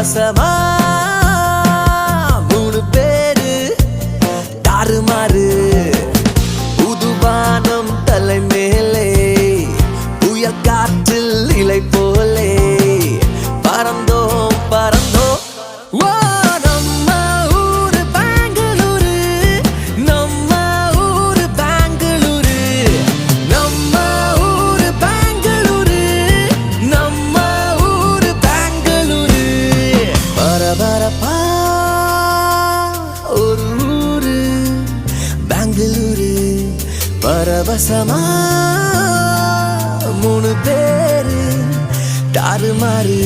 பரவசமா மூணு பேரு தாறுமாறு புதுவானம் தலை மேலே புயல் காற்றில் இலை போலே பறந்தோம் பறந்தோம் ஓ நம்ம ஊரு பெங்களூரு நம்ம ஊரு பெங்களூரு நம்ம ஊரு பெங்களூரு நம்ம ஊரு பெங்களூரு பரபரப்பா ஒரு ஊரு பெங்களூரு பரவசமா மூணு பேரு தாறுமாறு